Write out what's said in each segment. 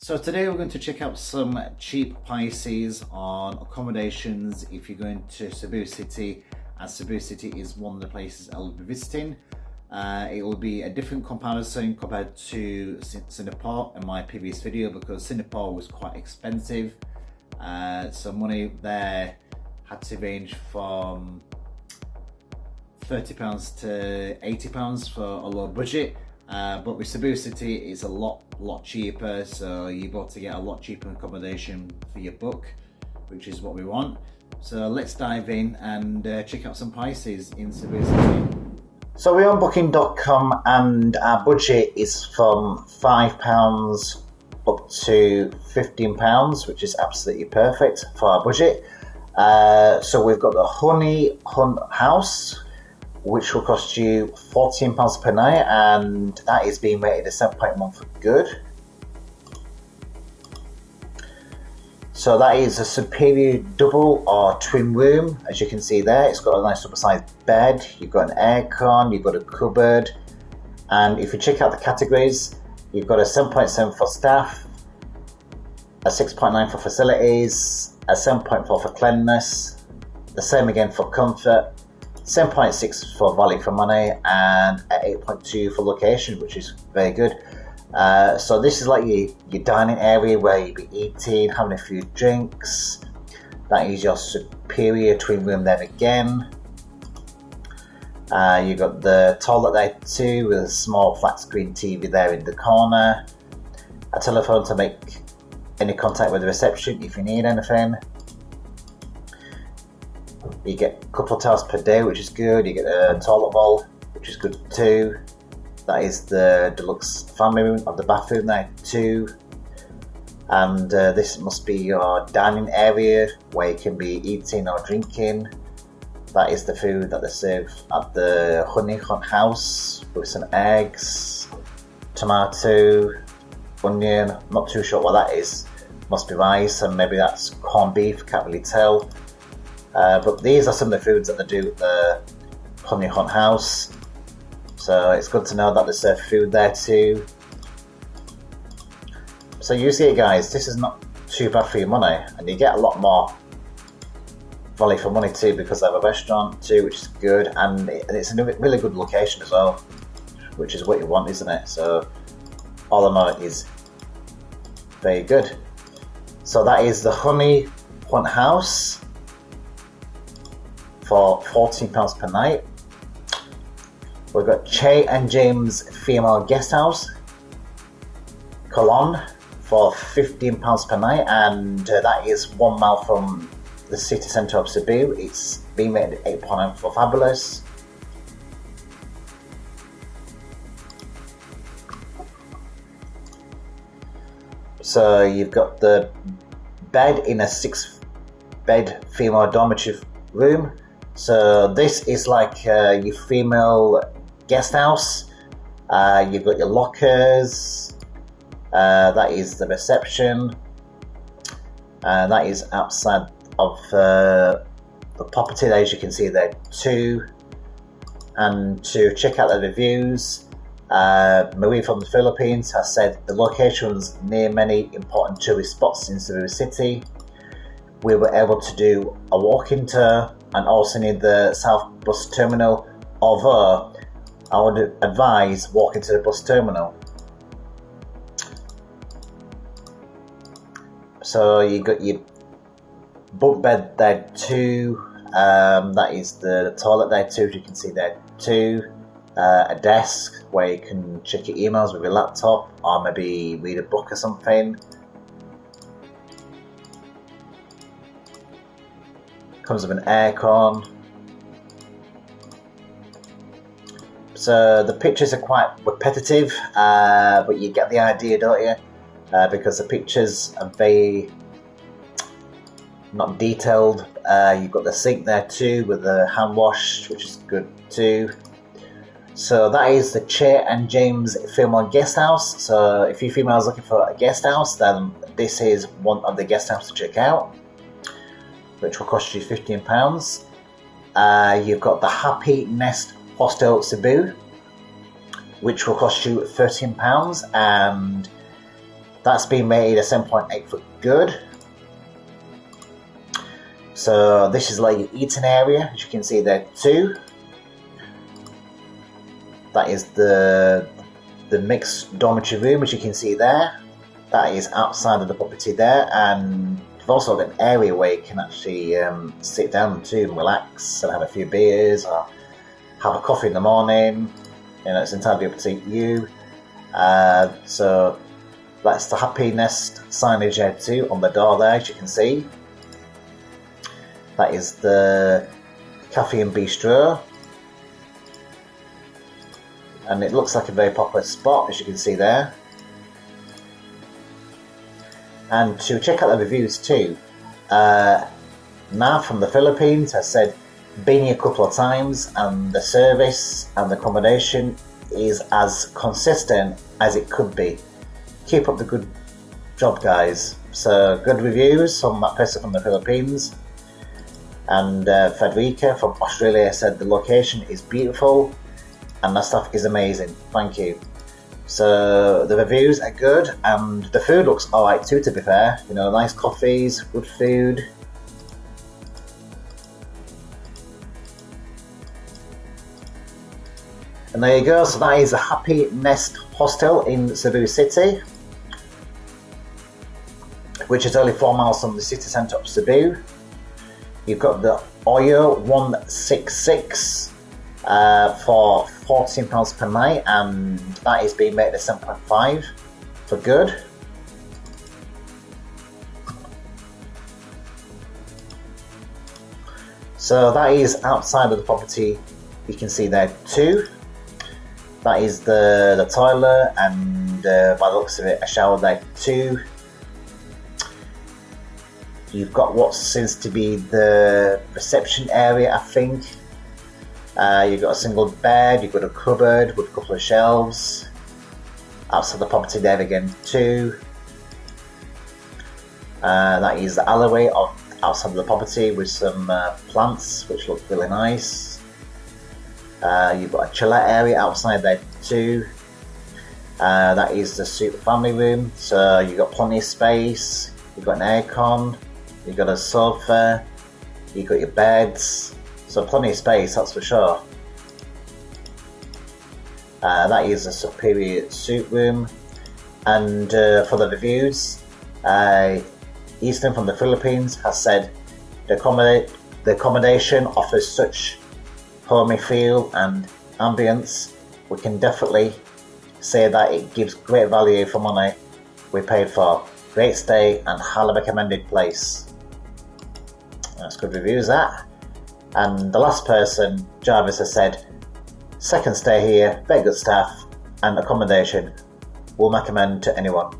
So today we're going to check out some cheap prices on accommodations if you're going to Cebu City, as Cebu City is one of the places I'll be visiting. It will be a different comparison compared to Singapore in my previous video, because Singapore was quite expensive. So money there had to range from £30 to £80 for a low budget. But with Cebu City, it's a lot cheaper, so you're able to get a lot cheaper accommodation for your book, which is what we want. So let's dive in and check out some prices in Cebu City. So we're on booking.com and our budget is from £5 up to £15, which is absolutely perfect for our budget. So we've got the Honey Hunt House, which will cost you £14 per night, and that is being rated a 7.1 for good. So that is a superior double or twin room. As you can see there, it's got a nice oversized bed, you've got an aircon, you've got a cupboard, and if you check out the categories, you've got a 7.7 for staff, a 6.9 for facilities, a 7.4 for cleanliness, the same again for comfort, 7.6 for value for money, and 8.2 for location, which is very good. So this is like your dining area where you'll be eating, having a few drinks. That is your superior twin room there again. You've got the toilet there too, with a small flat screen TV there in the corner. A telephone to make any contact with the reception if you need anything. You get a couple of towels per day, which is good. You get a toilet bowl, which is good too. That is the deluxe family room of the bathroom there too. And this must be your dining area where you can be eating or drinking. That is the food that they serve at the Honey Hunt House, with some eggs, tomato, onion. Not too sure what that is. Must be rice, and maybe that's corned beef, can't really tell. But these are some of the foods that they do at the Honey Hunt House. So it's good to know that they serve food there too. So you see it, guys, this is not too bad for your money, and you get a lot more value for money too, because they have a restaurant too, which is good, and it's in a really good location as well, which is what you want, isn't it? So all in all, is very good. So that is the Honey Hunt House for £14 per night. We've got Che and James Female Guest House, Cologne, for £15 per night, and that is 1 mile from the city centre of Cebu. It's been rated 8.9 for fabulous. So you've got the bed in a 6-bed female dormitory room. So this is like your female guest house. You've got your lockers. That is the reception. That is outside of the property there, as you can see there too. And to check out the reviews, Marie from the Philippines has said the location was near many important tourist spots in Cebu City. We were able to do a walk-in tour and also near the South Bus Terminal, although I would advise walking to the bus terminal. So you got your bunk bed there too, that is the toilet there too, as you can see there too. A desk where you can check your emails with your laptop, or maybe read a book or something. Comes with an aircon. So the pictures are quite repetitive, but you get the idea, don't you? Because the pictures are very not detailed. You've got the sink there too with the hand wash, which is good too. So that is the Che and James Female Guest House. So if you females looking for a guest house, then this is one of the guest houses to check out, which will cost you £15. You've got the Happy Nest Hostel Cebu, which will cost you £13, and That's been rated a 7.8 for good. So this is like your eating area, as you can see there too. That is the mixed dormitory room, as you can see there. That is outside of the property there, and we've also got an area where you can actually sit down too and relax and have a few beers or have a coffee in the morning. You know, it's entirely up to you. So that's the Happy Nest signage there too on the door there, as you can see. That is the Cafe and Bistro. And it looks like a very popular spot, as you can see there. And to check out the reviews too, Nav from the Philippines has said, been here a couple of times and the service and the accommodation is as consistent as it could be. Keep up the good job, guys. So good reviews from that person from the Philippines. And Federica from Australia said the location is beautiful and the stuff is amazing. Thank you. So the reviews are good and the food looks alright too, to be fair. You know, nice coffees, good food. And there you go, so that is a Happy Nest Hostel in Cebu City, which is only 4 miles from the city centre of Cebu. You've got the Oyo 166 for £14 per night, and that is being rated at 7.5 for good. So that is outside of the property, you can see there too. That is the toilet, and by the looks of it, a shower there too. You've got what seems to be the reception area, I think. You've got a single bed, you've got a cupboard with a couple of shelves. Outside the property there again too. That is the alleyway outside of the property with some plants which look really nice. You've got a chiller area outside there too. That is the suite family room, so you've got plenty of space. You've got an aircon, you've got a sofa, you've got your beds, so plenty of space, that's for sure. That is a superior suite room. And for the reviews, Easton from the Philippines has said the accommodation offers such homey feel and ambience. We can definitely say that it gives great value for money we paid for. Great stay and highly recommended place. That's good reviews, that. And the last person, Jarvis, has said, second stay here, very good staff and accommodation. Will recommend to anyone.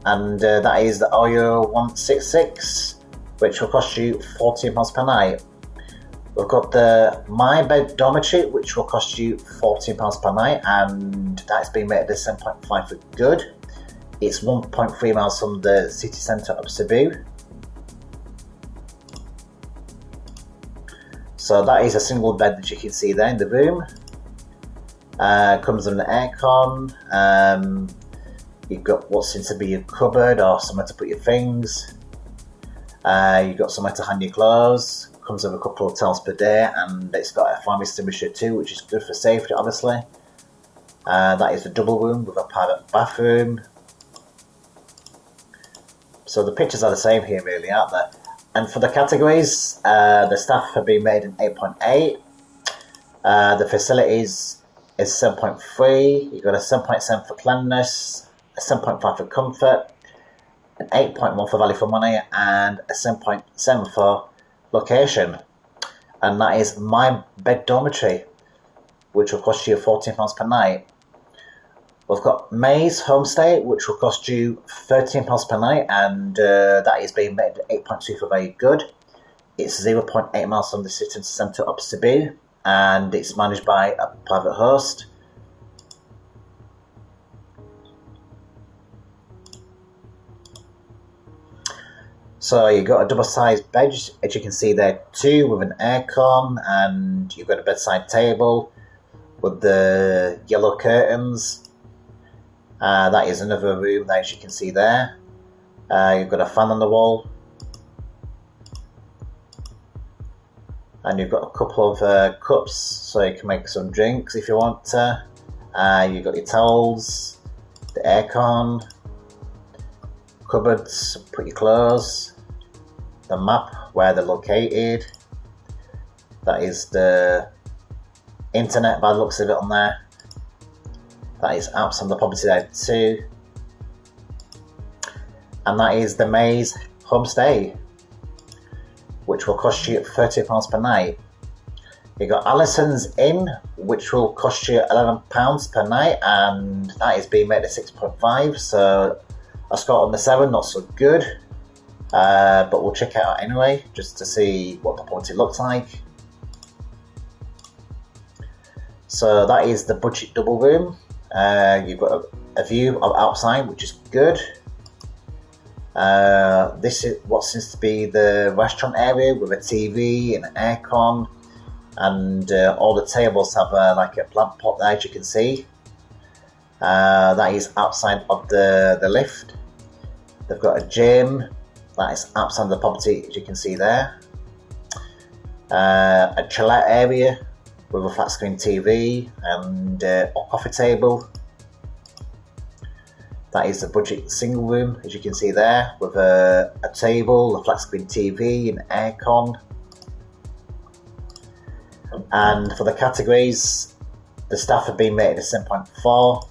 And that is the Oyo 166, which will cost you £14 per night. We've got the My Bed Dormitory, which will cost you £14 per night, and that's been rated as 7.5 for good. It's 1.3 miles from the city centre of Cebu. So that is a single bed that you can see there in the room. Comes with an aircon. You've got what seems to be a cupboard or somewhere to put your things. You've got somewhere to hang your clothes. Comes with a couple of towels per day, and it's got a fire extinguisher too, which is good for safety, obviously. That is the double room with a private bathroom. So the pictures are the same here, really, aren't they? And for the categories, the staff have been rated an 8.8. The facilities is 7.3. You've got a 7.7 for cleanliness, a 7.5 for comfort, an 8.1 for value for money, and a 7.7 for location. And that is My Bed Dormitory, which will cost you £14 per night. We've got May's Homestay, which will cost you £13 per night, and that is being rated at 8.2 for very good. It's 0.8 miles from the city centre of Cebu, and it's managed by a private host. So you've got a double-sized bed, as you can see there too, with an aircon, and you've got a bedside table with the yellow curtains. That is another room there, as you can see there. You've got a fan on the wall. And you've got a couple of cups, so you can make some drinks if you want to. You've got your towels, the aircon, cupboards, put your clothes, the map where they're located. That is the internet by the looks of it on there. That is apps on the property there too. And that is the Maze Homestay, which will cost you £30 per night. You got Allisons Inn, which will cost you £11 per night, and that is being made at 6.5, so a score on the 7, not so good. But we'll check it out anyway, just to see what the property looks like. So that is the budget double room. You've got a view of outside, which is good. This is what seems to be the restaurant area with a TV and an aircon, and all the tables have like a plant pot there, as you can see. That is outside of the lift. They've got a gym that is outside the property, as you can see there. A chillette area with a flat screen TV and a coffee table. That is the budget single room, as you can see there, with a table, a flat screen TV, and aircon. And for the categories, the staff have been rated a 7.4,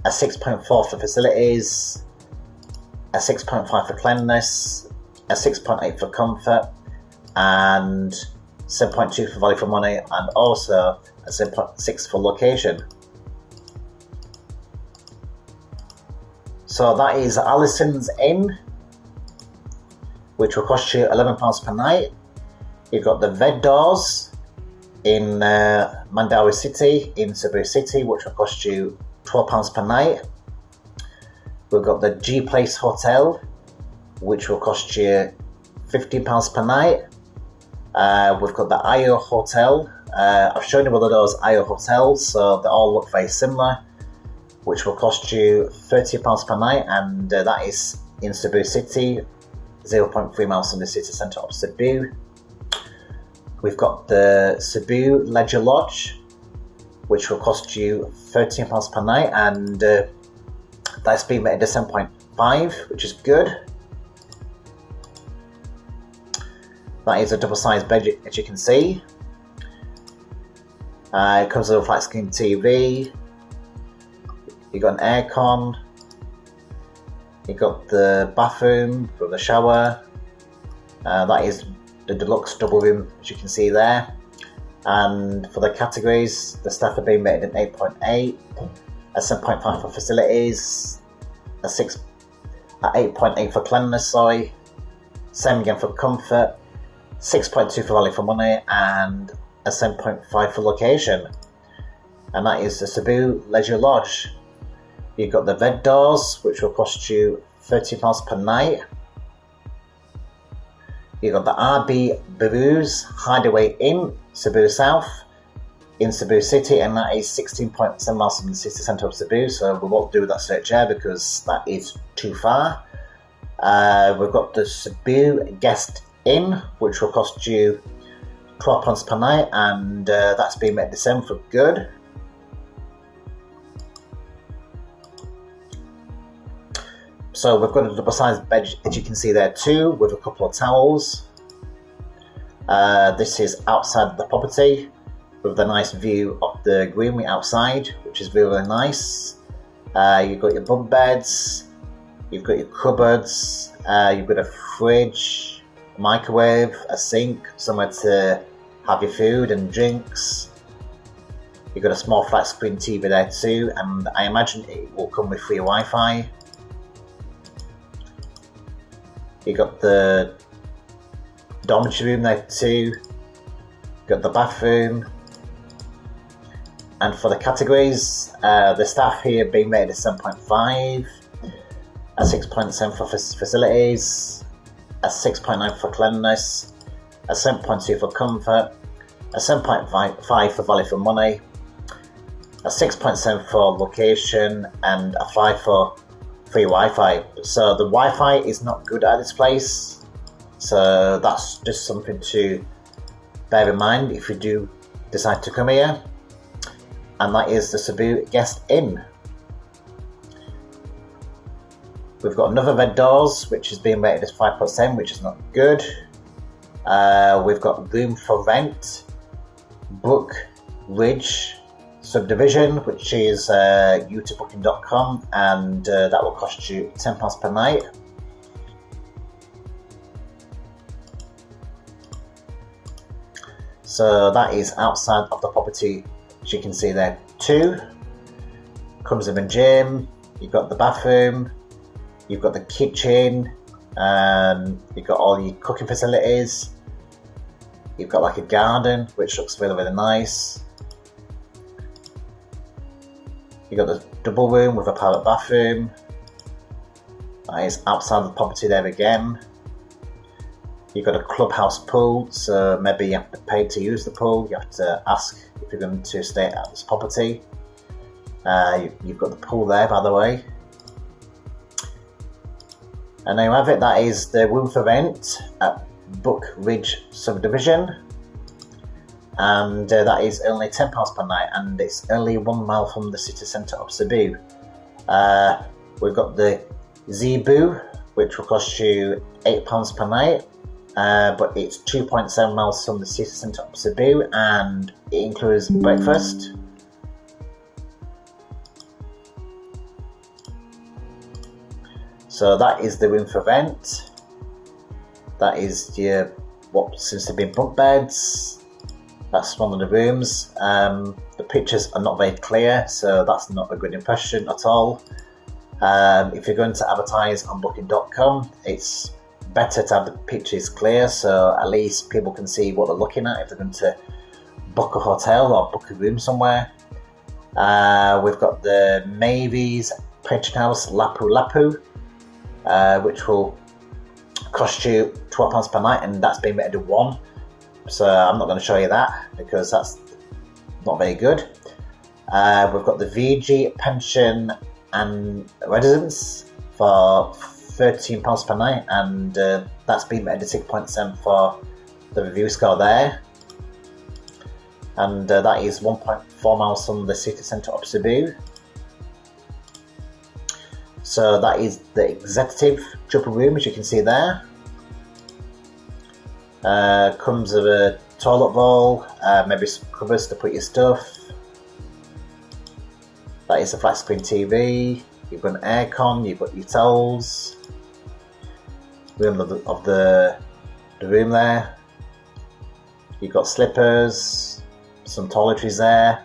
a 6.4 for facilities, a 6.5 for cleanliness, a 6.8 for comfort, and 7.2 for value for money, and also a 7.6 for location. So that is Allisons Inn, which will cost you £11 per night. You've got the Vendors in Mandawi City, in Cebu City, which will cost you £12 per night. We've got the G Place Hotel, which will cost you £15 per night. We've got the IO Hotel. I've shown you one of those IO hotels, so they all look very similar, which will cost you £30 per night, and that is in Cebu City, 0.3 miles from the city centre of Cebu. We've got the Cebu Leisure Lodge, which will cost you £13 per night, and that's been rated at 7.5, which is good. That is a double-sized bed, as you can see. It comes with a flat screen TV. You got an aircon. You got the bathroom with the shower. That is the deluxe double room, as you can see there. And for the categories, the staff have been rated an 8.8, a 7.5 for facilities, a 8.8 for cleanliness, 7 again for comfort, 6.2 for value for money, and a 7.5 for location. And that is the Cebu Leisure Lodge. You've got the Vendors, which will cost you £30 per night. You've got the RB Barus Hideaway Inn, Cebu South, in Cebu City, and that is 16.7 miles from the city centre of Cebu, so we won't do that search there because that is too far. We've got the Cebu Guest Inn, which will cost you £12 per night, and that's been made December for good. So we've got a double-sized bed, as you can see there too, with a couple of towels. This is outside the property, with a nice view of the greenery outside, which is really nice. You've got your bunk beds, you've got your cupboards, you've got a fridge, microwave, a sink, somewhere to have your food and drinks. You've got a small flat screen TV there too, and I imagine it will come with free Wi-Fi. You got the dormitory room there too. Got the bathroom. And for the categories, the staff here being rated at 7.5, a 6.7 for facilities, a 6.9 for cleanliness, a 7.2 for comfort, a 7.5 for value for money, a 6.7 for location, and a 5 for free Wi-Fi. So the Wi-Fi is not good at this place, so that's just something to bear in mind if you do decide to come here. And that is the Cebu Guest Inn. We've got another red doors, which is being rated as 5.7, which is not good. We've got room for rent, Brook Ridge Subdivision, which is utobooking.com, and that will cost you £10 per night. So that is outside of the property, as you can see there too. Comes with a gym, you've got the bathroom, you've got the kitchen, you've got all your cooking facilities, you've got like a garden which looks really, really nice. You've got the double room with a private bathroom. That is outside the property there again. You've got a clubhouse pool, so maybe you have to pay to use the pool. You have to ask if you're going to stay at this property. You've got the pool there, by the way. And there you have it, that is the room for rent at Brook Ridge Subdivision. And that is only £10 per night, and it's only 1 mile from the city centre of Cebu. We've got the Zebu, which will cost you £8 per night, but it's 2.7 miles from the city centre of Cebu, and it includes breakfast. So that is the room for rent. That is your what seems to be bunk beds. That's one of the rooms. The pictures are not very clear, so that's not a good impression at all. If you're going to advertise on booking.com, it's better to have the pictures clear, so at least people can see what they're looking at if they're going to book a hotel or book a room somewhere. We've got the Mavis Penthouse Lapu Lapu, which will cost you £12 per night, and that's been rated a 1. So I'm not going to show you that because that's not very good. We've got the VG Pension and Residence for £13 per night, and that's been rated a 6.7 for the review score there. And that is 1.4 miles from the city centre of Cebu. So that is the executive triple room, as you can see there. Comes with a toilet bowl, maybe some covers to put your stuff. That is a flat screen TV. You've got an aircon, you've got your towels. Room of the room there. You've got slippers, some toiletries there,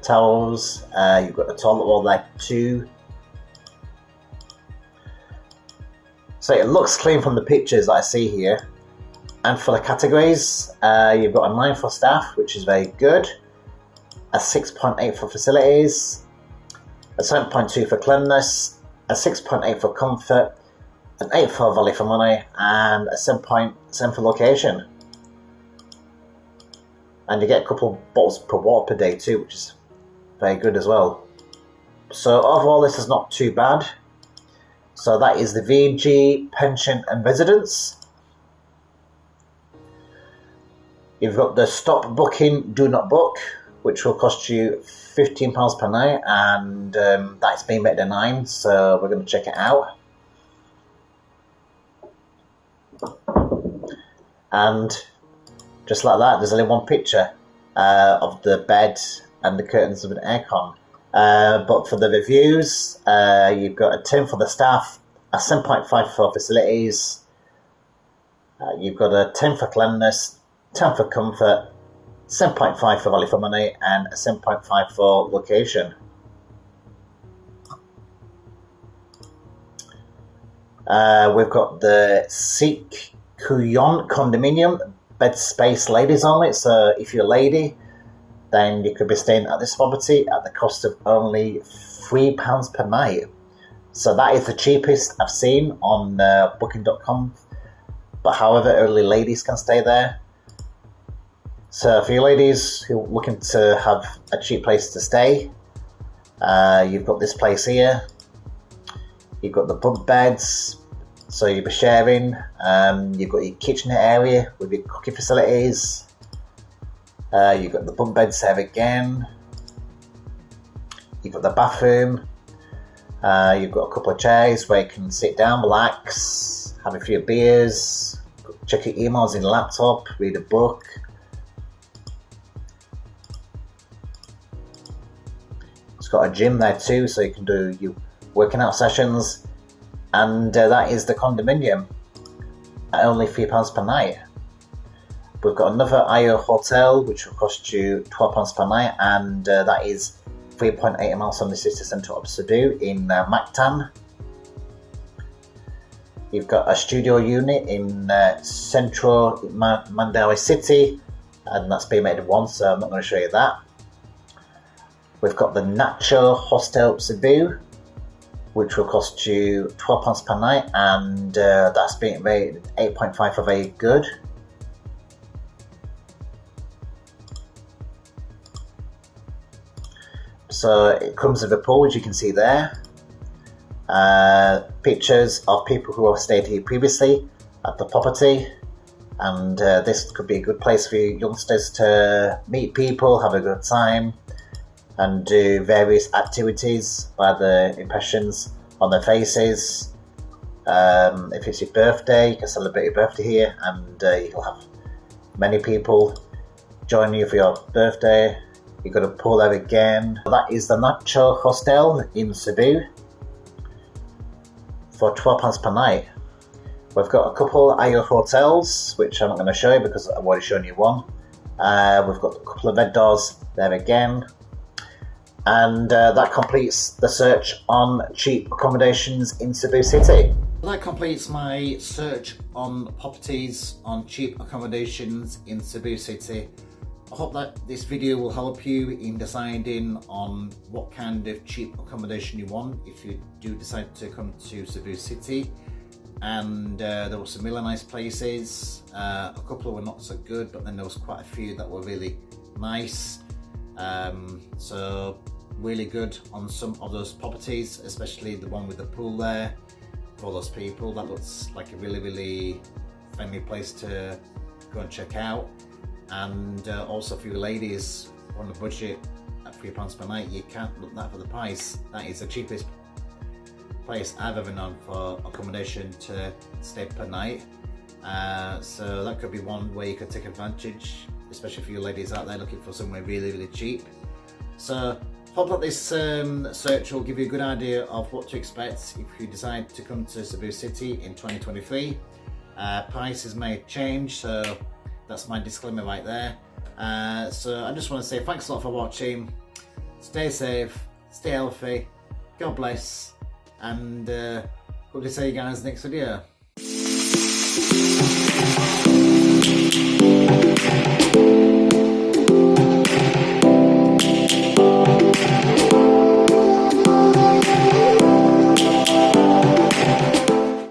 towels. You've got a toilet bowl there too. So it looks clean from the pictures that I see here. And for the categories, you've got a 9 for staff, which is very good, a 6.8 for facilities, a 7.2 for cleanliness, a 6.8 for comfort, an 8 for value for money, and a 7.7 for location. And you get a couple bottles per water per day too, which is very good as well. So overall, this is not too bad. So that is the VG Pension and Residence. You've got the Stop Booking, Do Not Book, which will cost you £15 per night, and that's been rated a 9, so we're going to check it out. And just like that, there's only one picture of the bed and the curtains of an aircon. But for the reviews, you've got a 10 for the staff, a 7.5 for facilities, you've got a 10 for cleanliness, 10 for comfort, 7.5 for value for money, and a 7.5 for location. We've got the Seek Kuyon condominium, bed space ladies only. So if you're a lady, then you could be staying at this property at the cost of only £3 per night. So that is the cheapest I've seen on booking.com. But however, only ladies can stay there. So for you ladies who are looking to have a cheap place to stay, you've got this place here. You've got the bunk beds, so you'll be sharing. You've got your kitchenette area with your cooking facilities. You've got the bunk beds there again. You've got the bathroom. You've got a couple of chairs where you can sit down, relax, have a few beers, check your emails in your laptop, read a book. It's got a gym there too, so you can do your working out sessions. And that is the condominium at only £3 per night. We've got another IO hotel which will cost you £12 per night, and that is 3.8 miles from the city centre of Cebu in Mactan. You've got a studio unit in central Mandawi City, and that's been made once, so I'm not going to show you that. We've got the Nacho Hostel Cebu, which will cost you £12 per night, and that's been rated 8.5 for very good. So it comes with a pool, as you can see there. Pictures of people who have stayed here previously at the property, and this could be a good place for you youngsters to meet people, have a good time, and do various activities by the impressions on their faces. If it's your birthday, you can celebrate your birthday here, and you'll have many people join you for your birthday. You've got a pool there again. That is the Nacho Hostel in Cebu for £12 per night. We've got a couple IO hotels, which I'm not going to show you because I've already shown you one. We've got a couple of bed doors there again. And that completes the search on cheap accommodations in Cebu City. That completes my search on properties on cheap accommodations in Cebu City. I hope that this video will help you in deciding on what kind of cheap accommodation you want if you do decide to come to Cebu City. And there were some really nice places. A couple were not so good, but then there was quite a few that were really nice. So really good on some of those properties, especially the one with the pool there for all those people. That looks like a really friendly place to go and check out. And also for you ladies on a budget at £3 per night, you can't look that for the price. That is the cheapest place I've ever known for accommodation to stay per night. So that could be one way you could take advantage, especially for you ladies out there looking for somewhere really cheap. So hope that this search will give you a good idea of what to expect if you decide to come to Cebu City in 2023. Prices may change, so that's my disclaimer right there. So I just want to say thanks a lot for watching. Stay safe, stay healthy, God bless, and hope to see you guys next video.